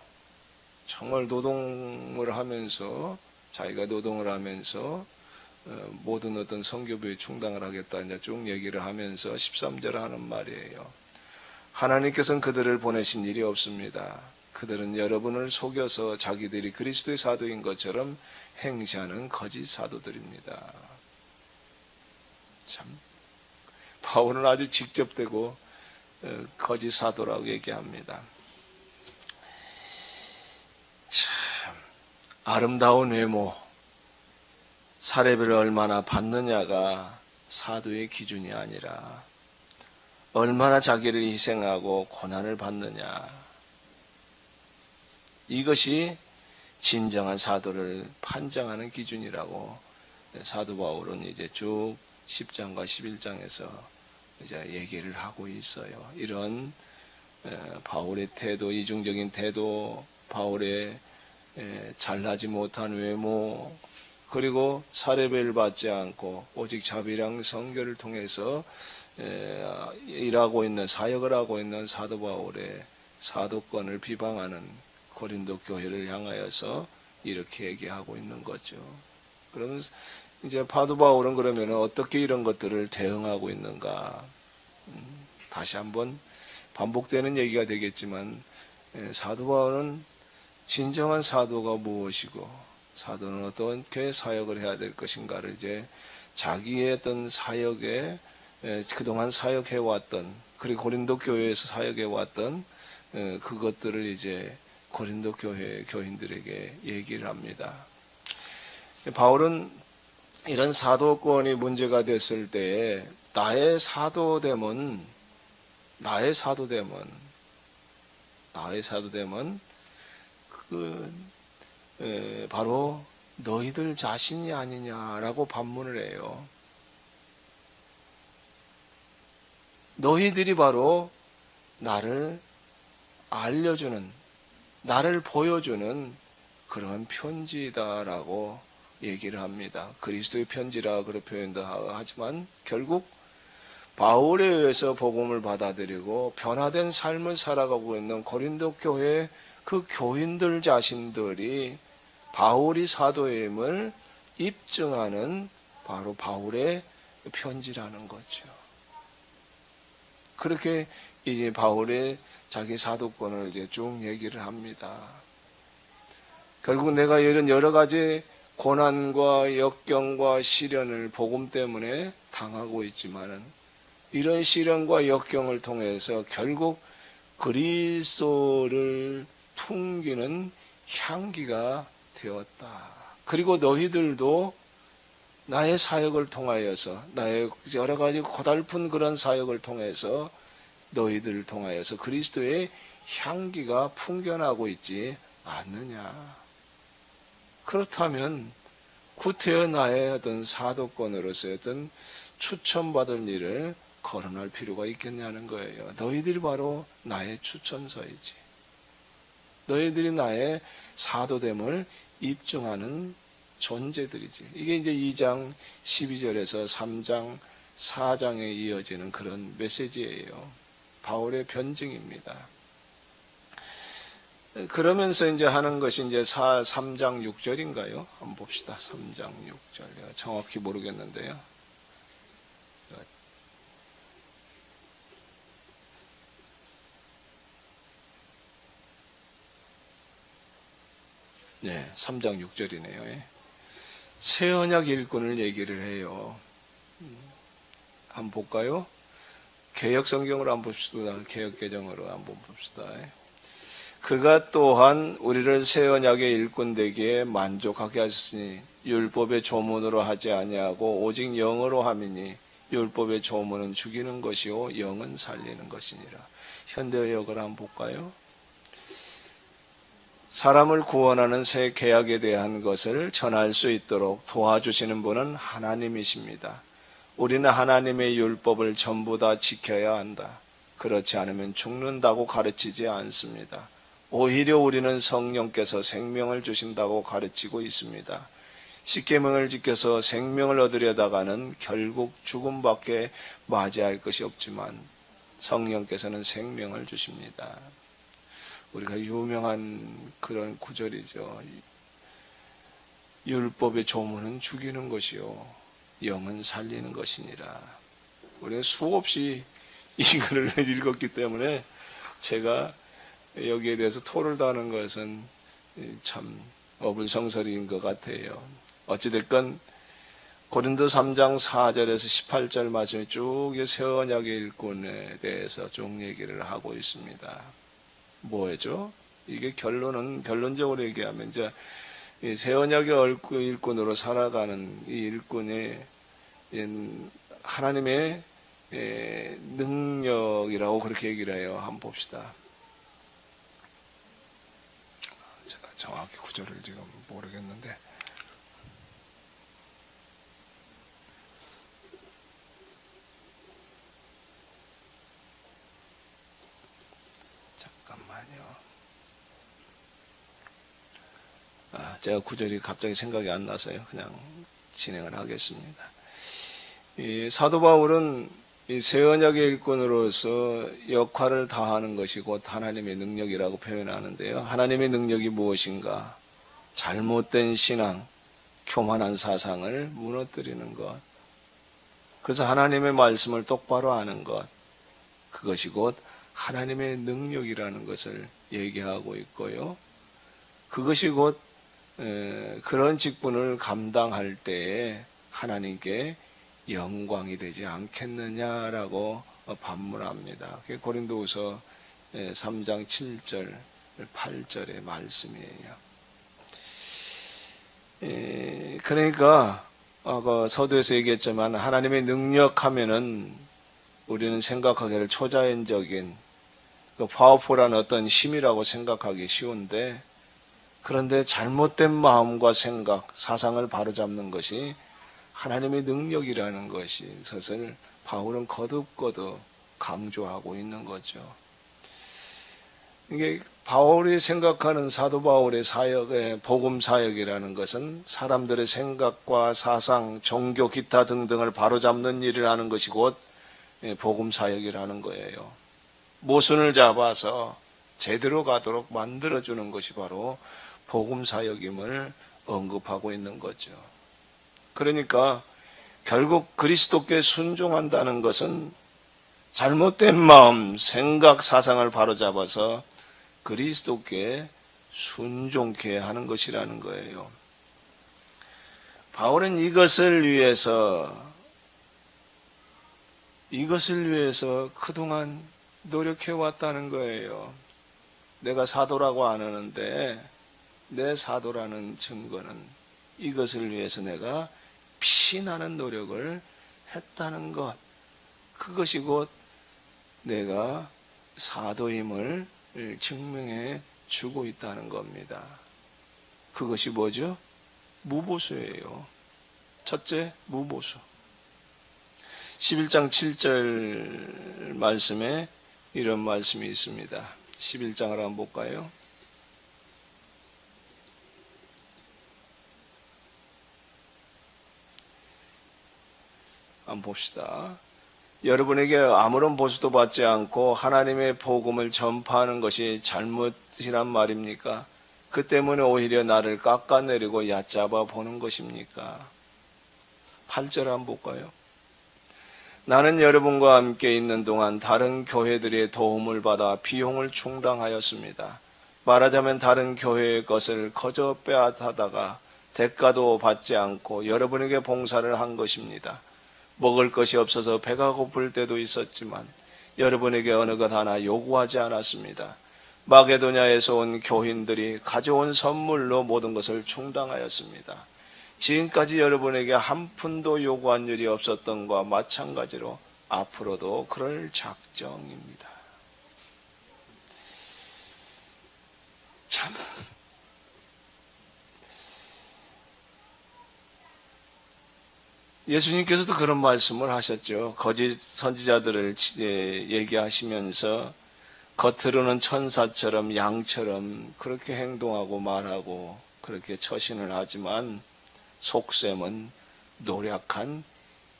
[SPEAKER 1] 정말 노동을 하면서 자기가 노동을 하면서 모든 어떤 선교부에 충당을 하겠다 이제 쭉 얘기를 하면서 13절 하는 말이에요. 하나님께서는 그들을 보내신 일이 없습니다. 그들은 여러분을 속여서 자기들이 그리스도의 사도인 것처럼 행시하는 거짓 사도들입니다. 참 바울은 아주 직접되고 거짓 사도라고 얘기합니다. 참 아름다운 외모, 사례비를 얼마나 받느냐가 사도의 기준이 아니라 얼마나 자기를 희생하고 고난을 받느냐, 이것이 진정한 사도를 판정하는 기준이라고 사도 바울은 이제 쭉 10장과 11장에서 이제 얘기를 하고 있어요. 이런 바울의 태도, 이중적인 태도, 바울의 잘나지 못한 외모, 그리고 사례비를 받지 않고 오직 자비랑 선교를 통해서 일하고 있는 사역을 하고 있는 사도 바울의 사도권을 비방하는 고린도 교회를 향하여서 이렇게 얘기하고 있는 거죠. 그러면 이제 사도 바울은 그러면 어떻게 이런 것들을 대응하고 있는가? 다시 한번 반복되는 얘기가 되겠지만 사도 바울은 진정한 사도가 무엇이고 사도는 어떻게 사역을 해야 될 것인가를 이제 자기의 어떤 사역에 그동안 사역해왔던 그리고 고린도 교회에서 사역해왔던 그것들을 이제 고린도 교회 교인들에게 얘기를 합니다. 바울은 이런 사도권이 문제가 됐을 때에 나의 사도됨은 바로 너희들 자신이 아니냐라고 반문을 해요. 너희들이 바로 나를 알려주는, 나를 보여주는 그런 편지다라고 얘기를 합니다. 그리스도의 편지라 그렇게 표현도 하지만 결국 바울에 의해서 복음을 받아들이고 변화된 삶을 살아가고 있는 고린도 교회 그 교인들 자신들이 바울이 사도임을 입증하는 바로 바울의 편지라는 거죠. 그렇게 이제 바울의 자기 사도권을 이제 쭉 얘기를 합니다. 결국 내가 이런 여러 가지 고난과 역경과 시련을 복음 때문에 당하고 있지만은 이런 시련과 역경을 통해서 결국 그리스도를 풍기는 향기가 되었다. 그리고 너희들도 나의 사역을 통하여서, 나의 여러 가지 고달픈 그런 사역을 통해서 너희들을 통하여서 그리스도의 향기가 풍겨나고 있지 않느냐. 그렇다면 구태여 나의 어떤 사도권으로서의 어떤 추천받을 일을 거론할 필요가 있겠냐는 거예요. 너희들이 바로 나의 추천서이지. 너희들이 나의 사도됨을 입증하는 존재들이지. 이게 이제 2장 12절에서 3장 4장에 이어지는 그런 메시지예요. 바울의 변증입니다. 그러면서 이제 하는 것이 이제 3장 6절인가요? 한번 봅시다. 3장 6절. 내가 정확히 모르겠는데요. 네, 3장 6절이네요. 새 언약 일꾼을 얘기를 해요. 한번 볼까요? 개역 성경으로 한번 봅시다. 개역 개정으로 한번 봅시다. 그가 또한 우리를 새 언약의 일꾼 되기에 만족하게 하셨으니 율법의 조문으로 하지 아니하고 오직 영으로 함이니 율법의 조문은 죽이는 것이요 영은 살리는 것이니라. 현대역을 한번 볼까요? 사람을 구원하는 새 계약에 대한 것을 전할 수 있도록 도와주시는 분은 하나님이십니다. 우리는 하나님의 율법을 전부 다 지켜야 한다. 그렇지 않으면 죽는다고 가르치지 않습니다. 오히려 우리는 성령께서 생명을 주신다고 가르치고 있습니다. 십계명을 지켜서 생명을 얻으려다가는 결국 죽음밖에 맞이할 것이 없지만 성령께서는 생명을 주십니다. 우리가 유명한 그런 구절이죠. 율법의 조문은 죽이는 것이요 영은 살리는 것이니라. 우리가 수없이 이 글을 읽었기 때문에 제가 여기에 대해서 토를 다는 것은 참 어불성설인 것 같아요. 어찌됐건 고린도 3장 4절에서 18절 말씀에 쭉 새 언약의 일꾼에 대해서 쭉 얘기를 하고 있습니다. 뭐죠? 이게 결론적으로 얘기하면 이제 새 언약의 일꾼으로 살아가는 이 일꾼이 하나님의 능력이라고 그렇게 얘기를 해요. 한번 봅시다. 제가 정확히 구절을 지금 모르겠는데 제가 구절이 갑자기 생각이 안 나서요. 그냥 진행을 하겠습니다. 이 사도 바울은 이 새 언약의 일꾼으로서 역할을 다하는 것이 곧 하나님의 능력이라고 표현하는데요. 하나님의 능력이 무엇인가? 잘못된 신앙, 교만한 사상을 무너뜨리는 것. 그래서 하나님의 말씀을 똑바로 아는 것. 그것이 곧 하나님의 능력이라는 것을 얘기하고 있고요. 그것이 곧 그런 직분을 감당할 때에 하나님께 영광이 되지 않겠느냐라고 반문합니다. 고린도후서 3장 7절 8절의 말씀이에요. 그러니까 아까 서두에서 얘기했지만 하나님의 능력하면은 우리는 생각하기를 초자연적인 파워풀한 어떤 힘이라고 생각하기 쉬운데, 그런데 잘못된 마음과 생각, 사상을 바로잡는 것이 하나님의 능력이라는 것을 바울은 거듭거듭 강조하고 있는 거죠. 이게 바울이 생각하는 사도 바울의 사역의 복음 사역이라는 것은 사람들의 생각과 사상, 종교, 기타 등등을 바로잡는 일을 하는 것이 곧 복음 사역이라는 거예요. 모순을 잡아서 제대로 가도록 만들어주는 것이 바로 복음 사역임을 언급하고 있는 거죠. 그러니까 결국 그리스도께 순종한다는 것은 잘못된 마음, 생각, 사상을 바로잡아서 그리스도께 순종케 하는 것이라는 거예요. 바울은 이것을 위해서 그동안 노력해왔다는 거예요. 내가 사도라고 안 하는데 내 사도라는 증거는 이것을 위해서 내가 피나는 노력을 했다는 것, 그것이 곧 내가 사도임을 증명해 주고 있다는 겁니다. 그것이 뭐죠? 무보수예요. 첫째, 무보수. 11장 7절 말씀에 이런 말씀이 있습니다. 11장을 한번 볼까요? 한번 봅시다. 여러분에게 아무런 보수도 받지 않고 하나님의 복음을 전파하는 것이 잘못이란 말입니까? 그 때문에 오히려 나를 깎아내리고 얕잡아 보는 것입니까? 8절 한번 볼까요? 나는 여러분과 함께 있는 동안 다른 교회들의 도움을 받아 비용을 충당하였습니다. 말하자면 다른 교회의 것을 거저 빼앗아다가 대가도 받지 않고 여러분에게 봉사를 한 것입니다. 먹을 것이 없어서 배가 고플 때도 있었지만 여러분에게 어느 것 하나 요구하지 않았습니다. 마게도냐에서 온 교인들이 가져온 선물로 모든 것을 충당하였습니다. 지금까지 여러분에게 한 푼도 요구한 일이 없었던 것과 마찬가지로 앞으로도 그럴 작정입니다. 참, 예수님께서도 그런 말씀을 하셨죠. 거짓 선지자들을 얘기하시면서 겉으로는 천사처럼 양처럼 그렇게 행동하고 말하고 그렇게 처신을 하지만 속셈은 노력한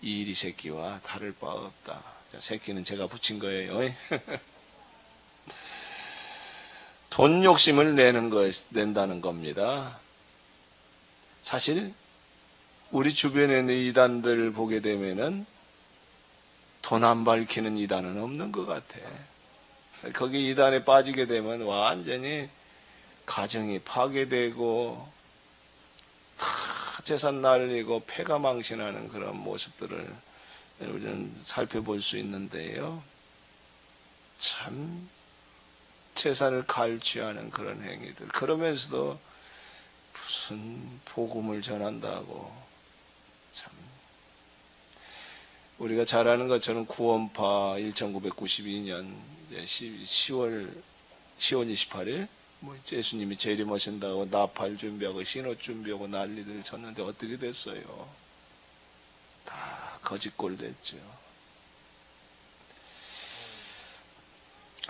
[SPEAKER 1] 이리 새끼와 다를 바 없다. 새끼는 제가 붙인 거예요. 돈 욕심을 낸다는 겁니다. 사실 우리 주변에 있는 이단들을 보게 되면은 돈 안 밝히는 이단은 없는 것 같아. 거기 이단에 빠지게 되면 완전히 가정이 파괴되고 다 재산 날리고 폐가 망신하는 그런 모습들을 우리는 살펴볼 수 있는데요. 참 재산을 갈취하는 그런 행위들. 그러면서도 무슨 복음을 전한다고. 참 우리가 잘 아는 것처럼 구원파 1992년 10월 28일 예수님이 재림하신다고 나팔 준비하고 신호 준비하고 난리들 쳤는데 어떻게 됐어요? 다 거짓골 됐죠.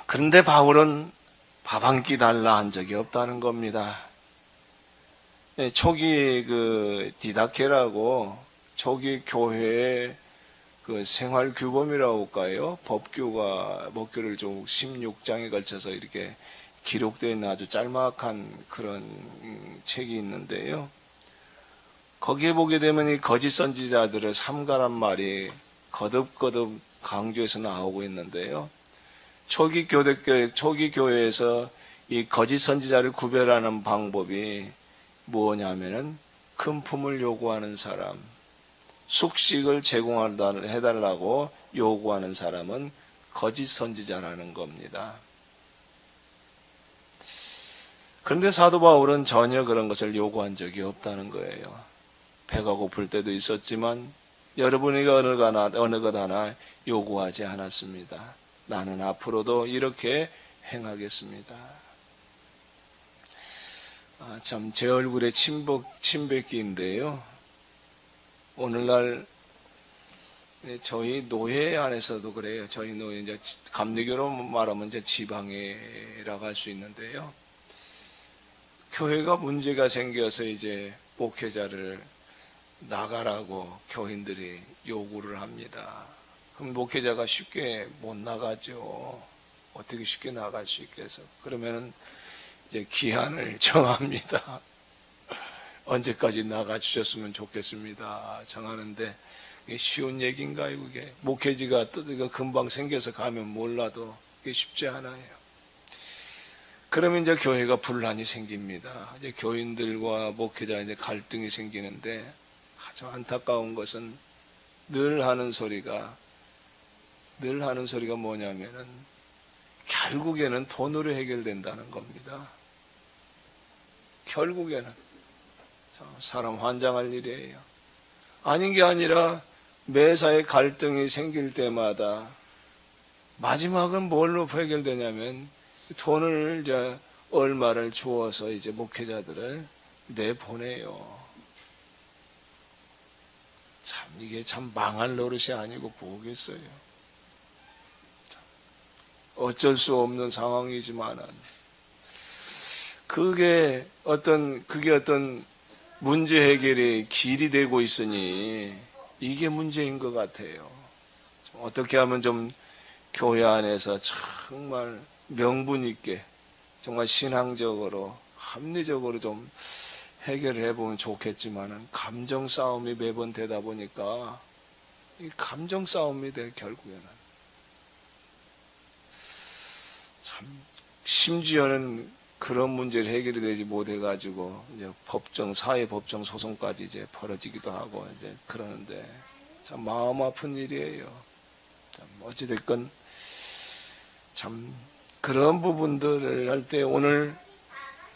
[SPEAKER 1] 그런데 바울은 밥 한 끼 달라 한 적이 없다는 겁니다. 초기 디다케라고 초기 교회의 생활 규범이라고 할까요? 법규를 좀 16장에 걸쳐서 이렇게 기록되어 있는 아주 짤막한 그런 책이 있는데요. 거기에 보게 되면 이 거짓 선지자들을 삼가란 말이 거듭거듭 강조해서 나오고 있는데요. 초기 교회에서 이 거짓 선지자를 구별하는 방법이 뭐냐면은 금품을 요구하는 사람, 숙식을 제공해달라고 요구하는 사람은 거짓 선지자라는 겁니다. 그런데 사도 바울은 전혀 그런 것을 요구한 적이 없다는 거예요. 배가 고플 때도 있었지만 여러분이 어느 것 하나 요구하지 않았습니다. 나는 앞으로도 이렇게 행하겠습니다. 참 제 얼굴에 침뱉기인데요. 오늘날 저희 노회 안에서도 그래요. 저희 노회 이제 감리교로 말하면 이제 지방회라고 할 수 있는데요. 교회가 문제가 생겨서 이제 목회자를 나가라고 교인들이 요구를 합니다. 그럼 목회자가 쉽게 못 나가죠. 어떻게 쉽게 나갈 수 있겠어? 그러면은 이제 기한을 정합니다. 언제까지 나가 주셨으면 좋겠습니다. 정하는데 이게 쉬운 얘기인가요? 그게 목회지가 금방 생겨서 가면 몰라도 그게 쉽지 않아요. 그러면 이제 교회가 분란이 생깁니다. 이제 교인들과 목회자 이제 갈등이 생기는데 아주 안타까운 것은 늘 하는 소리가 뭐냐면은 결국에는 돈으로 해결된다는 겁니다. 결국에는 사람 환장할 일이에요. 아닌 게 아니라 매사에 갈등이 생길 때마다 마지막은 뭘로 해결되냐면 돈을 이제 얼마를 주어서 이제 목회자들을 내보내요. 참 이게 참 망할 노릇이 아니고 뭐겠어요. 어쩔 수 없는 상황이지만은 그게 어떤 문제 해결의 길이 되고 있으니 이게 문제인 것 같아요. 어떻게 하면 좀 교회 안에서 정말 명분 있게 정말 신앙적으로 합리적으로 좀 해결을 해보면 좋겠지만은 감정 싸움이 매번 되다 보니까 이 감정 싸움이 돼 결국에는 참 심지어는 그런 문제를 해결이 되지 못해가지고 이제 사회 법정 소송까지 이제 벌어지기도 하고 이제 그러는데 참 마음 아픈 일이에요. 참 어찌됐건 참 그런 부분들을 할 때 오늘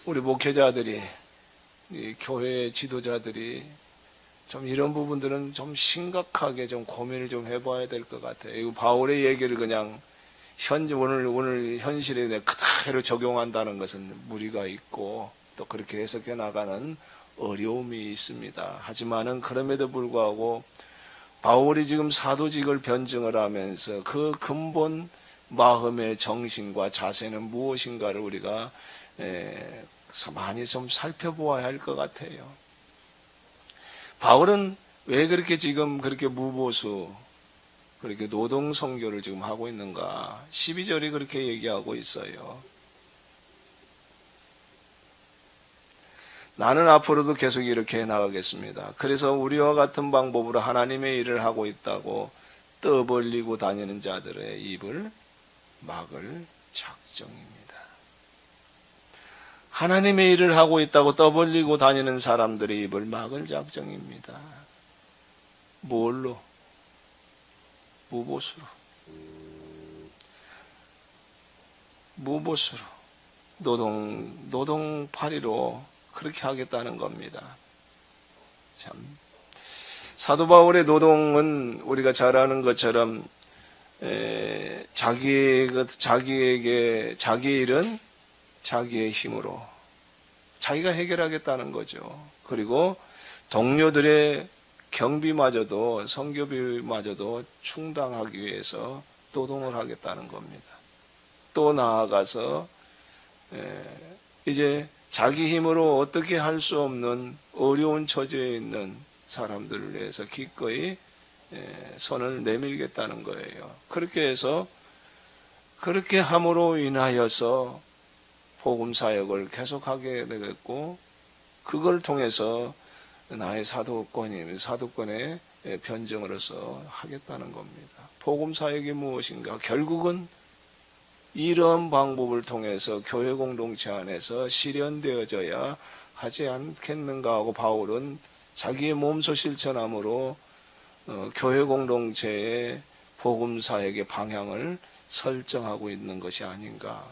[SPEAKER 1] 우리 목회자들이 이 교회 지도자들이 좀 이런 부분들은 좀 심각하게 좀 고민을 좀 해봐야 될 것 같아요. 이 바울의 얘기를 그냥 오늘 현실에 그대로 적용한다는 것은 무리가 있고 또 그렇게 해석해 나가는 어려움이 있습니다. 하지만은 그럼에도 불구하고 바울이 지금 사도직을 변증을 하면서 그 근본 마음의 정신과 자세는 무엇인가를 우리가 많이 좀 살펴보아야 할 것 같아요. 바울은 왜 그렇게 지금 그렇게 무보수 그렇게 노동 선교를 지금 하고 있는가? 12절이 그렇게 얘기하고 있어요. 나는 앞으로도 계속 이렇게 나가겠습니다. 그래서 우리와 같은 방법으로 하나님의 일을 하고 있다고 떠벌리고 다니는 자들의 입을 막을 작정입니다. 하나님의 일을 하고 있다고 떠벌리고 다니는 사람들의 입을 막을 작정입니다. 뭘로? 무보수로 노동파리로 그렇게 하겠다는 겁니다. 참 사도 바울의 노동은 우리가 잘 아는 것처럼 자기 일은 자기의 힘으로 자기가 해결하겠다는 거죠. 그리고 동료들의 경비마저도 선교비마저도 충당하기 위해서 노동을 하겠다는 겁니다. 또 나아가서 이제 자기 힘으로 어떻게 할 수 없는 어려운 처지에 있는 사람들을 위해서 기꺼이 손을 내밀겠다는 거예요. 그렇게 해서 그렇게 함으로 인하여서 복음 사역을 계속하게 되겠고 그걸 통해서 나의 사도권의 변증으로서 하겠다는 겁니다. 복음 사역이 무엇인가? 결국은 이런 방법을 통해서 교회 공동체 안에서 실현되어져야 하지 않겠는가 하고 바울은 자기의 몸소 실천함으로 교회 공동체의 복음 사역의 방향을 설정하고 있는 것이 아닌가.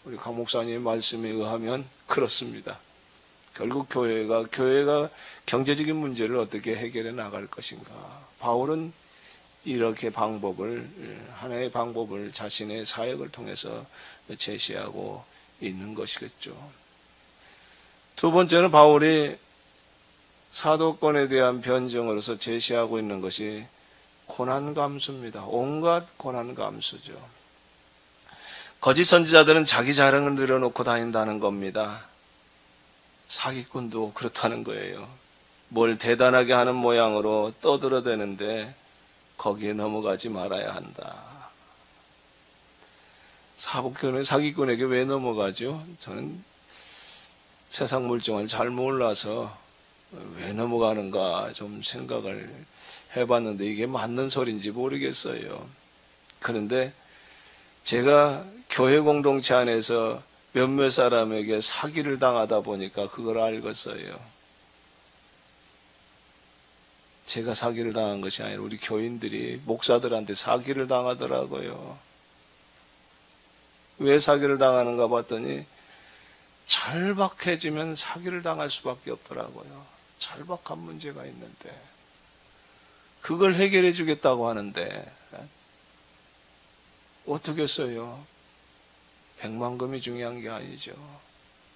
[SPEAKER 1] 우리 강 목사님의 말씀에 의하면 그렇습니다. 결국 교회가 경제적인 문제를 어떻게 해결해 나갈 것인가. 바울은 이렇게 하나의 방법을 자신의 사역을 통해서 제시하고 있는 것이겠죠. 두 번째는 바울이 사도권에 대한 변증으로서 제시하고 있는 것이 고난감수입니다. 온갖 고난감수죠. 거짓 선지자들은 자기 자랑을 늘어놓고 다닌다는 겁니다. 사기꾼도 그렇다는 거예요. 뭘 대단하게 하는 모양으로 떠들어대는데 거기에 넘어가지 말아야 한다. 사기꾼에게 왜 넘어가죠? 저는 세상 물정을 잘 몰라서 왜 넘어가는가 좀 생각을 해봤는데 이게 맞는 소리인지 모르겠어요. 그런데 제가 교회 공동체 안에서 몇몇 사람에게 사기를 당하다 보니까 그걸 알겠어요. 제가 사기를 당한 것이 아니라 우리 교인들이 목사들한테 사기를 당하더라고요. 왜 사기를 당하는가 봤더니 절박해지면 사기를 당할 수밖에 없더라고요. 절박한 문제가 있는데 그걸 해결해 주겠다고 하는데 어떻게 써요? 백만금이 중요한 게 아니죠.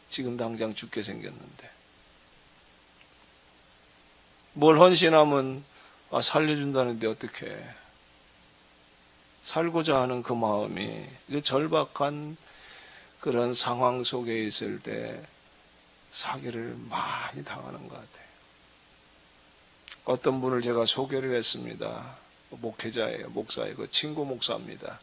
[SPEAKER 1] 지금 당장 죽게 생겼는데 뭘 헌신하면 살려준다는데 어떻게 살고자 하는 그 마음이 절박한 그런 상황 속에 있을 때 사기를 많이 당하는 것 같아요. 어떤 분을 제가 소개를 했습니다. 목회자예요. 목사예요. 그 친구 목사입니다.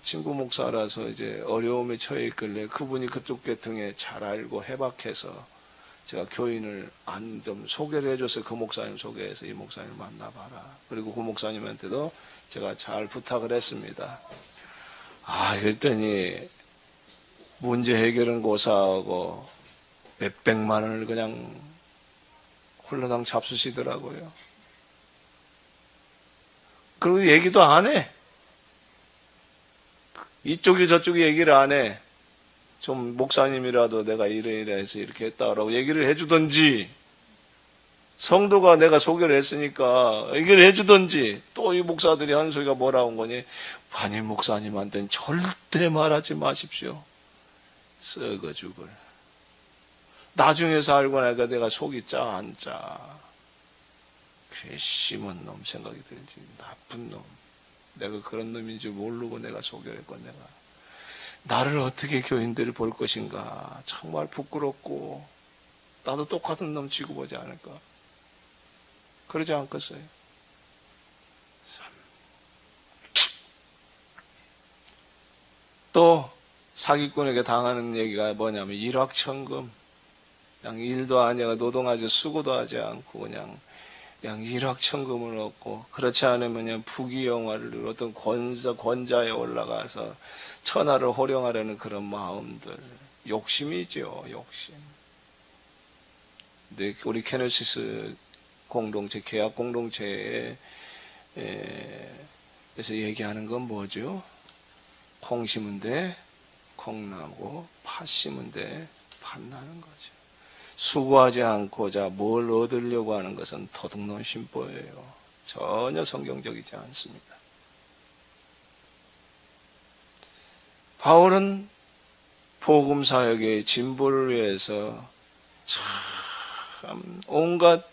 [SPEAKER 1] 친구 목사라서 이제 어려움에 처해 있길래 그분이 그쪽 계통에 잘 알고 해박해서 제가 교인을 좀 소개를 해줘서 그 목사님 소개해서 이 목사님을 만나봐라. 그리고 그 목사님한테도 제가 잘 부탁을 했습니다. 그랬더니 문제 해결은 고사하고 몇백만 원을 그냥 홀라당 잡수시더라고요. 그리고 얘기도 안 해. 이쪽이 저쪽이 얘기를 안 해. 좀 목사님이라도 내가 이래 해서 이렇게 했다라고 얘기를 해주든지, 성도가 내가 소개를 했으니까 얘기를 해주든지, 또 이 목사들이 하는 소리가 뭐라고 한 거니? 반임 목사님한테는 절대 말하지 마십시오. 썩어 죽을. 나중에서 알고 나니까 내가 속이 짜 안 짜. 괘씸한 놈 생각이 들지. 나쁜 놈. 내가 그런 놈인 줄 모르고 내가 소개를 했건 내가. 나를 어떻게 교인들이 볼 것인가. 정말 부끄럽고 나도 똑같은 놈 취급하지 않을까. 그러지 않겠어요? 또 사기꾼에게 당하는 얘기가 뭐냐면 일확천금. 그냥 일도 아니야 노동하지 수고도 하지 않고 그냥 일확천금을 얻고, 그렇지 않으면 그냥 부귀영화를 어떤 권자에 올라가서 천하를 호령하려는 그런 마음들, 욕심이죠, 욕심. 근데 우리 케네시스 공동체, 계약 공동체에서 얘기하는 건 뭐죠? 콩 심은 데 콩 나고 팥 심은 데 팥 나는 거죠. 수고하지 않고자 뭘 얻으려고 하는 것은 도둑놈 심보예요. 전혀 성경적이지 않습니다. 바울은 복음 사역의 진보를 위해서 참 온갖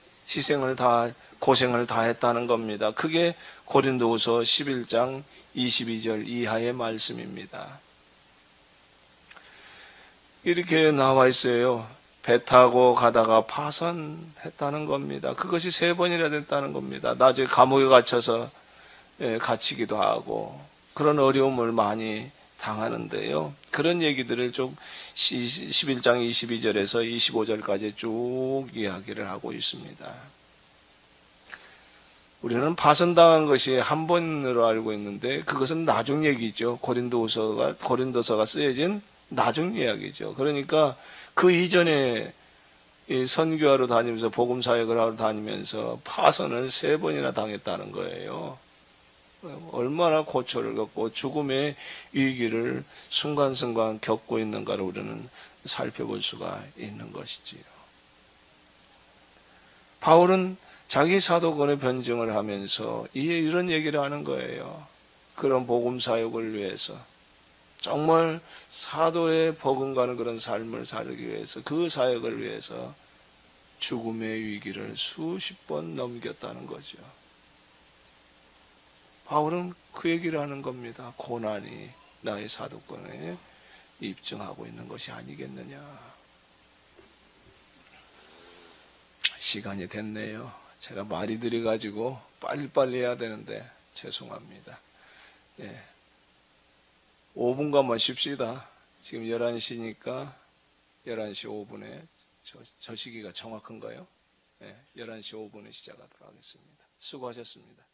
[SPEAKER 1] 고생을 다 했다는 겁니다. 그게 고린도후서 11장 22절 이하의 말씀입니다. 이렇게 나와 있어요. 배 타고 가다가 파선했다는 겁니다. 그것이 3번이나 됐다는 겁니다. 나중에 감옥에 갇혀서 갇히기도 하고 그런 어려움을 많이 당하는데요. 그런 얘기들을 좀 11장 22절에서 25절까지 쭉 이야기를 하고 있습니다. 우리는 파선당한 것이 한 번으로 알고 있는데 그것은 나중 얘기죠. 고린도서가 쓰여진 나중 이야기죠. 그러니까 그 이전에 선교하러 다니면서 복음 사역을 하러 다니면서 파선을 3번이나 당했다는 거예요. 얼마나 고초를 겪고 죽음의 위기를 순간순간 겪고 있는가를 우리는 살펴볼 수가 있는 것이지요. 바울은 자기 사도권의 변증을 하면서 이런 얘기를 하는 거예요. 그런 복음 사역을 위해서 정말 사도의 버금가는 그런 삶을 살기 위해서 그 사역을 위해서 죽음의 위기를 수십 번 넘겼다는 거죠. 바울은 그 얘기를 하는 겁니다. 고난이 나의 사도권에 입증하고 있는 것이 아니겠느냐. 시간이 됐네요. 제가 말이 들여가지고 빨리빨리 해야 되는데 죄송합니다. 5분간만 쉽시다. 지금 11시니까 11시 5분에 저 시기가 정확한가요? 11시 5분에 시작하도록 하겠습니다. 수고하셨습니다.